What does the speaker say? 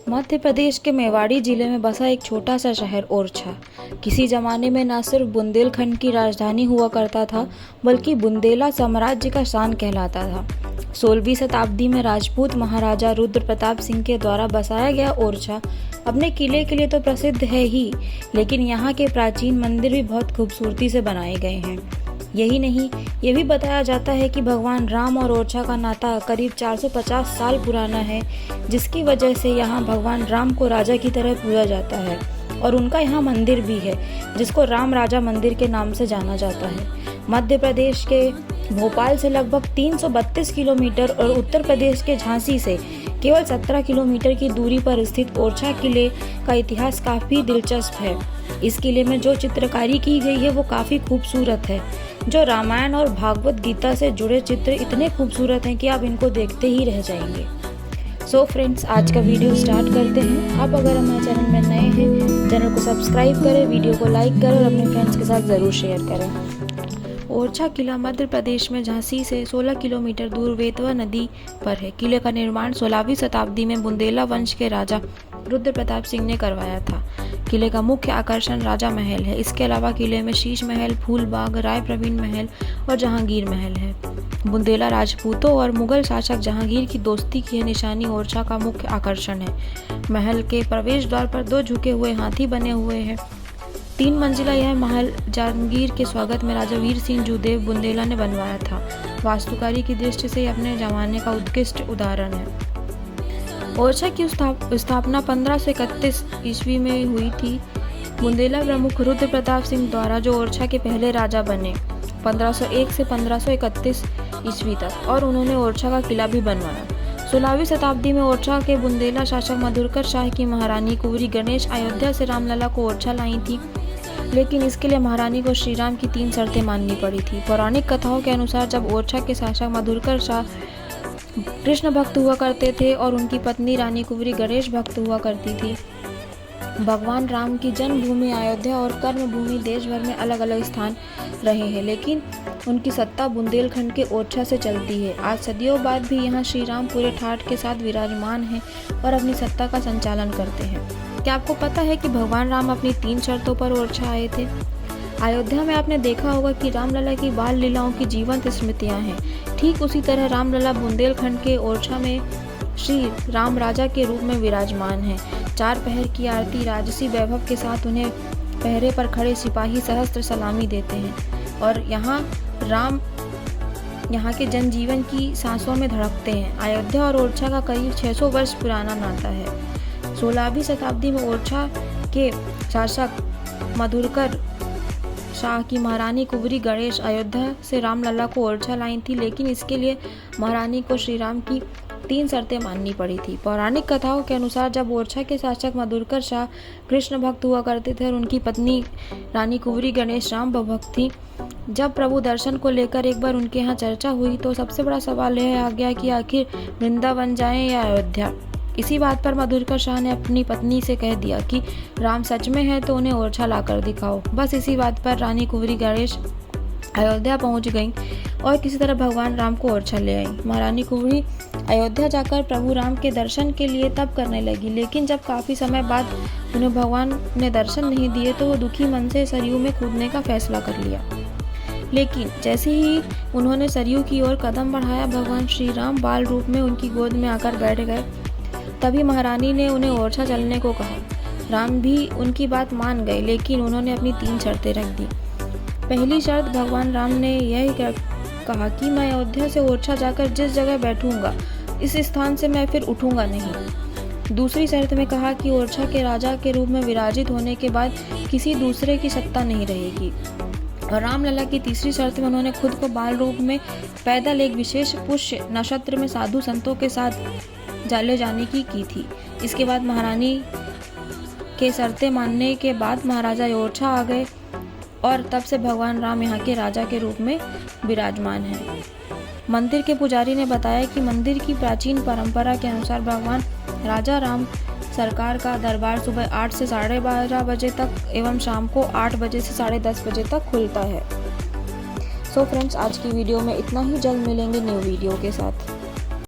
मध्य प्रदेश के मेवाड़ी जिले में बसा एक छोटा सा शहर ओरछा किसी जमाने में न सिर्फ बुंदेलखंड की राजधानी हुआ करता था, बल्कि बुंदेला साम्राज्य का शान कहलाता था। 16वीं शताब्दी में राजपूत महाराजा रुद्र प्रताप सिंह के द्वारा बसाया गया ओरछा अपने किले के लिए तो प्रसिद्ध है ही, लेकिन यहाँ के प्राचीन मंदिर भी बहुत खूबसूरती से बनाए गए हैं। यही नहीं, ये भी बताया जाता है कि भगवान राम और ओरछा का नाता करीब 450 साल पुराना है, जिसकी वजह से यहाँ भगवान राम को राजा की तरह पूजा जाता है और उनका यहाँ मंदिर भी है, जिसको राम राजा मंदिर के नाम से जाना जाता है। मध्य प्रदेश के भोपाल से लगभग 332 किलोमीटर और उत्तर प्रदेश के झांसी से केवल 17 किलोमीटर की दूरी पर स्थित ओरछा किले का इतिहास काफ़ी दिलचस्प है। इस किले में जो चित्रकारी की गई है वो काफ़ी खूबसूरत है। जो रामायण और भागवत गीता से जुड़े चित्र इतने खूबसूरत हैं कि आप इनको देखते ही रह जाएंगे। सो फ्रेंड्स, आज का वीडियो स्टार्ट करते हैं। आप अगर हमारे चैनल में नए हैं, चैनल को सब्सक्राइब करें, वीडियो को लाइक करें और अपने फ्रेंड्स के साथ ज़रूर शेयर करें। ओरछा किला मध्य प्रदेश में झांसी से 16 किलोमीटर दूर वेतवा नदी पर है। किले का निर्माण 16वीं शताब्दी में बुंदेला वंश के राजा रुद्र प्रताप सिंह ने करवाया था। किले का मुख्य आकर्षण राजा महल है। इसके अलावा किले में शीश महल, फूल बाग, राय प्रवीण महल और जहांगीर महल है। बुंदेला राजपूतों और मुगल शासक जहांगीर की दोस्ती की निशानी ओरछा का मुख्य आकर्षण है। महल के प्रवेश द्वार पर 2 झुके हुए हाथी बने हुए हैं। 3 मंजिला यह महल जहांगीर के स्वागत में राजा वीर सिंह जूदेव बुंदेला ने बनवाया था। वास्तुकारी की दृष्टि से अपने जमाने का उत्कृष्ट उदाहरण है। ओरछा की स्थापना 1531 ईस्वी में हुई थी। बुंदेला प्रमुख रुद्र प्रताप सिंह द्वारा, जो ओरछा के पहले राजा बने 1501 से 1531 ईस्वी तक, और उन्होंने ओरछा का किला भी बनवाया। 16वीं शताब्दी में ओरछा के बुंदेला शासक मधुरकर शाह की महारानी कुंवरी गणेश अयोध्या से रामलला को ओरछा लाई थी, लेकिन इसके लिए महारानी को श्री राम की 3 शर्तें माननी पड़ी थी। पौराणिक कथाओं के अनुसार जब ओरछा के शासक मधुरकर शाह कृष्ण भक्त हुआ करते थे और उनकी पत्नी रानी कुंवरी गणेश भक्त हुआ करती थी। भगवान राम की जन्मभूमि अयोध्या और कर्मभूमि देश भर में अलग अलग स्थान रहे हैं, लेकिन उनकी सत्ता बुंदेलखंड के ओरछा से चलती है। आज सदियों बाद भी यहाँ श्री राम पूरे ठाठ के साथ विराजमान हैं और अपनी सत्ता का संचालन करते हैं। क्या आपको पता है कि भगवान राम अपनी 3 शर्तों पर ओरछा आए थे? अयोध्या में आपने देखा होगा कि रामलला की बाल लीलाओं की जीवंत स्मृतियां हैं। ठीक उसी तरह रामलला बुंदेलखंड के ओरछा में श्री राम राजा के रूप में विराजमान हैं। 4 पहर की आरती राजसी वैभव के साथ उन्हें पहरे पर खड़े सिपाही सहस्त्र सलामी देते हैं और राम यहाँ के जनजीवन की सांसों में धड़कते हैं। अयोध्या और ओरछा का करीब 600 वर्ष पुराना नाता है। 16वीं शताब्दी में ओरछा के शासक मधुरकर शाह की महारानी कुंवरी गणेश अयोध्या से रामलला को ओरछा लाई थी, लेकिन इसके लिए महारानी को श्री राम की 3 शर्तें माननी पड़ी थी। पौराणिक कथाओं के अनुसार जब ओरछा के शासक मधुरकर शाह कृष्ण भक्त हुआ करते थे और उनकी पत्नी रानी कुंवरी गणेश राम भक्त थी, जब प्रभु दर्शन को लेकर एक बार उनके यहाँ चर्चा हुई तो सबसे बड़ा सवाल यह आ गया कि आखिर वृंदावन जाएं या अयोध्या। इसी बात पर मधुरकर शाह ने अपनी पत्नी से कह दिया कि राम सच में है तो उन्हें ओरछा लाकर दिखाओ। बस इसी बात पर रानी कुंवरी गणेश अयोध्या पहुंच गईं और किसी तरह भगवान राम को ओरछा ले आई। महारानी कुंवरी अयोध्या जाकर प्रभु राम के दर्शन के लिए तप करने लगी, लेकिन जब काफ़ी समय बाद उन्हें भगवान ने दर्शन नहीं दिए तो वो दुखी मन से सरयू में कूदने का फैसला कर लिया। लेकिन जैसे ही उन्होंने सरयू की ओर कदम बढ़ाया, भगवान श्री राम बाल रूप में उनकी गोद में आकर बैठ गए। तभी महारानी ने उन्हें ओरछा चलने को कहा। राम भी उनकी बात मान गए, लेकिन उन्होंने अपनी 3 शर्तें रख दी। पहली शर्त भगवान राम ने यह कहा कि मैं अयोध्या से ओरछा जाकर जिस जगह बैठूंगा, इस स्थान से मैं फिर उठूंगा नहीं। दूसरी शर्त में कहा कि ओरछा के राजा के रूप में विराजित होने के बाद किसी दूसरे की सत्ता नहीं रहेगी। और रामलला की तीसरी शर्त में उन्होंने खुद को बाल रूप में पैदल एक विशेष पुष्य नक्षत्र में साधु संतों के साथ ले जाने की थी। इसके बाद महारानी के शर्तें मानने के बाद महाराजा ओरछा आ गए और तब से भगवान राम यहाँ के राजा के रूप में विराजमान हैं। मंदिर के पुजारी ने बताया कि मंदिर की प्राचीन परंपरा के अनुसार भगवान राजा राम सरकार का दरबार सुबह 8 से 12:30 बजे तक एवं शाम को 8 बजे से 10:30 बजे तक खुलता है। सो फ्रेंड्स, आज की वीडियो में इतना ही। जल्द मिलेंगे न्यू वीडियो के साथ।